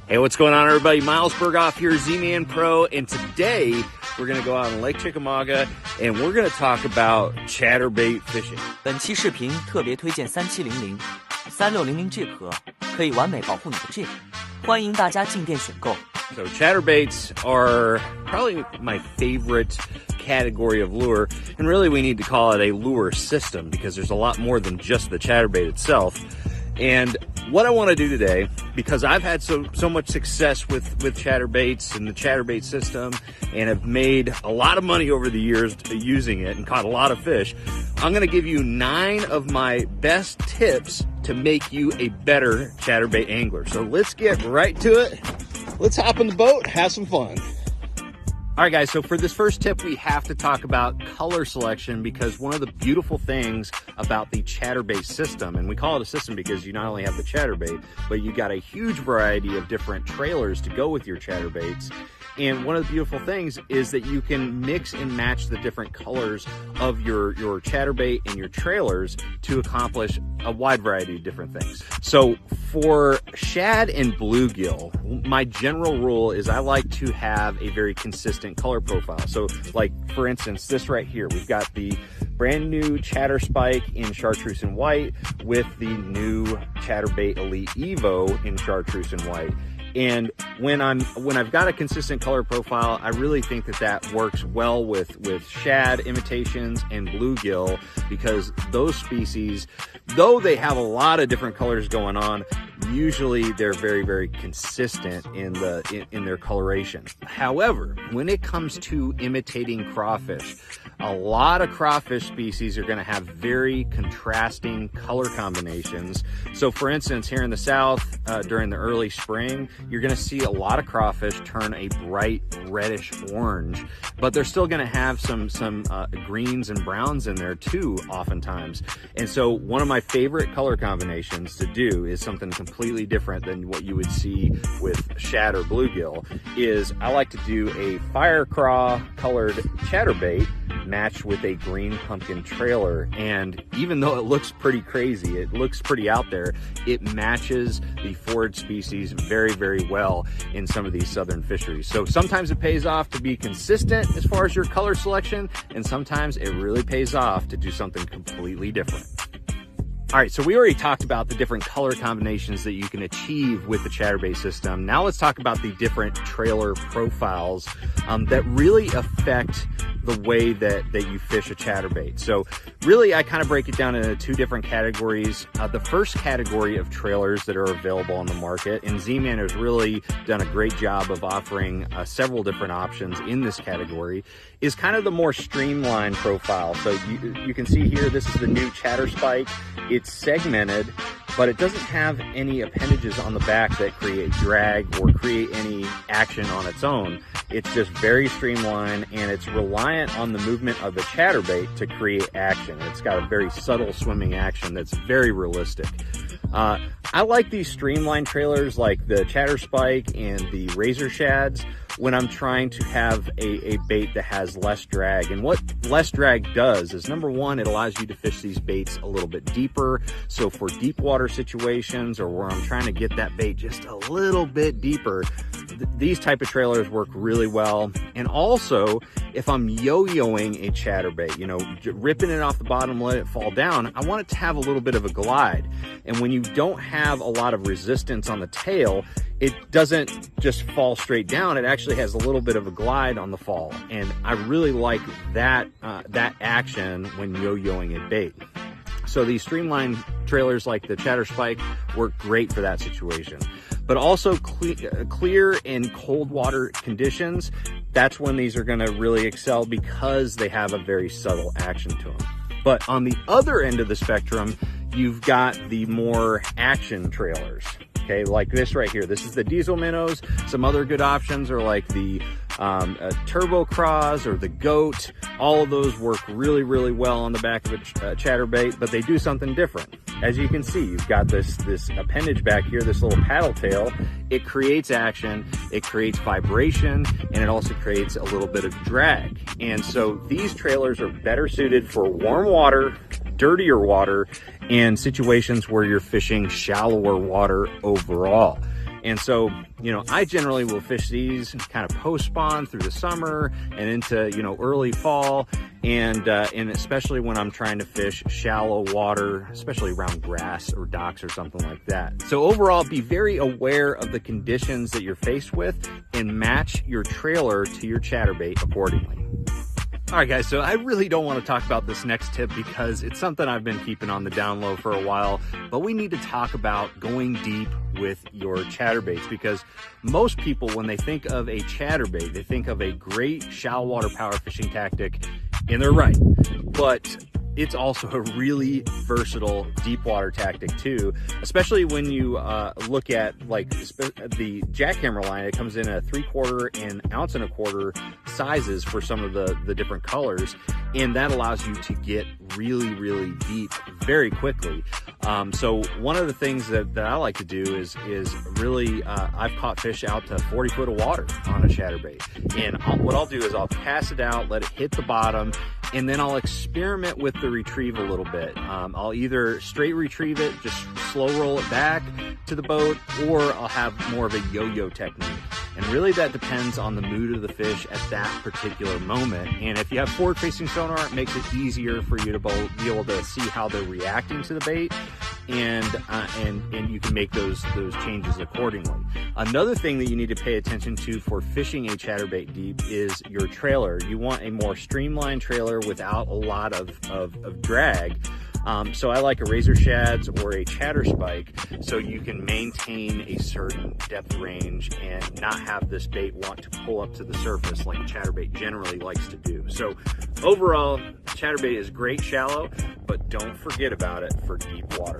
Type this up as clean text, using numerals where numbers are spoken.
Hey, what's going on, everybody? Miles Berghoff here, Z-Man Pro, and today we're going to go out on Lake Chickamauga and we're going to talk about chatterbait fishing. 本期视频特别推荐3700 3600 G 壳，可以完美保护你的 G。欢迎大家进店选购。 So chatterbaits are probably my favorite category of lure, and really we need to call it a lure system because there's a lot more than just the chatterbait itself. And what I want to do today, because I've had so much success with chatterbaits and the chatterbait system and have made a lot of money over the years using it and caught a lot of fish, I'm going to give you 9 of my best tips to make you a better chatterbait angler. So let's get right to it. Let's hop in the boat, have some fun. All right, guys, so for this first tip, we have to talk about color selection because one of the beautiful things about the chatterbait system, and we call it a system because you not only have the chatterbait, but you got a huge variety of different trailers to go with your chatterbaits. And one of the beautiful things is that you can mix and match the different colors of your chatterbait and your trailers to accomplish a wide variety of different things. So for shad and bluegill, my general rule is I like to have a very consistent color profile. So like, for instance, this right here, we've got the brand new Chatterspike in chartreuse and white with the new Chatterbait Elite Evo in chartreuse and white. And when I've got a consistent color profile, I really think that works well with shad imitations and bluegill, because those species, though they have a lot of different colors going on, usually they're very, very consistent in their coloration. However, when it comes to imitating crawfish, a lot of crawfish species are going to have very contrasting color combinations. So for instance, here in the South, during the early spring, you're going to see a lot of crawfish turn a bright reddish orange, but they're still going to have some greens and browns in there too, oftentimes. And so one of my favorite color combinations to do is something completely different than what you would see with shad or bluegill. Is I like to do a fire craw colored chatterbait matched with a green pumpkin trailer, and even though it looks pretty crazy, it looks pretty out there, it matches the forage species very, very well in some of these southern fisheries. So sometimes it pays off to be consistent as far as your color selection, and sometimes it really pays off to do something completely different. All right, so we already talked about the different color combinations that you can achieve with the chatterbait system. Now let's talk about the different trailer profiles that really affect the way that you fish a chatterbait. So really, I kind of break it down into 2 different categories. The first category of trailers that are available on the market, and Z-Man has really done a great job of offering several different options in this category, is kind of the more streamlined profile. So you can see here, this is the new Chatterspike. It's segmented, but it doesn't have any appendages on the back that create drag or create any action on its own. It's just very streamlined, and it's reliant on the movement of the chatterbait to create action. It's got a very subtle swimming action that's very realistic. I like these streamlined trailers like the Chatterspike and the Razor Shads when I'm trying to have a bait that has less drag. And what less drag does is, number one, it allows you to fish these baits a little bit deeper. So for deep water situations, or where I'm trying to get that bait just a little bit deeper, these type of trailers work really well. And also, if I'm yo-yoing a chatterbait, you know, ripping it off the bottom, let it fall down, I want it to have a little bit of a glide. And when you don't have a lot of resistance on the tail, it doesn't just fall straight down. It actually has a little bit of a glide on the fall. And I really like that action when yo-yoing a bait. So these streamlined trailers like the Chatterspike work great for that situation. But also clear and cold water conditions, that's when these are going to really excel because they have a very subtle action to them. But on the other end of the spectrum, you've got the more action trailers. Okay, like this right here. This is the Diesel Minnows. Some other good options are like the Turbo Craws or the Goat. All of those work really, really well on the back of a chatterbait, but they do something different. As you can see, you've got this appendage back here, this little paddle tail. It creates action, it creates vibration, and it also creates a little bit of drag. And so these trailers are better suited for warm water, dirtier water, and situations where you're fishing shallower water overall. And so, you know, I generally will fish these kind of post-spawn through the summer and into, you know, early fall, and especially when I'm trying to fish shallow water, especially around grass or docks or something like that. So overall, be very aware of the conditions that you're faced with and match your trailer to your chatterbait accordingly. All right, guys, so I really don't want to talk about this next tip because it's something I've been keeping on the down low for a while, but we need to talk about going deep with your chatterbaits, because most people, when they think of a chatterbait, they think of a great shallow water power fishing tactic, and they're right. But it's also a really versatile deep water tactic too, especially when you look at like the jackhammer line. It comes in a 3/4 and 1.25 ounce sizes for some of the different colors, and that allows you to get really deep very quickly. So one of the things that I like to do is really I've caught fish out to 40 foot of water on a chatterbait, and what I'll do is I'll cast it out, let it hit the bottom, and then I'll experiment with the retrieve a little bit. I'll either straight retrieve it, just slow roll it back to the boat, or I'll have more of a yo-yo technique. And really that depends on the mood of the fish at that particular moment. And if you have forward-facing sonar, it makes it easier for you to be able to see how they're reacting to the bait, and you can make those changes accordingly. Another thing that you need to pay attention to for fishing a chatterbait deep is your trailer. You want a more streamlined trailer without a lot of drag. So I like a razor shads or a chatter spike, so you can maintain a certain depth range and not have this bait want to pull up to the surface like a chatterbait generally likes to do. So overall, chatterbait is great shallow, but don't forget about it for deep water.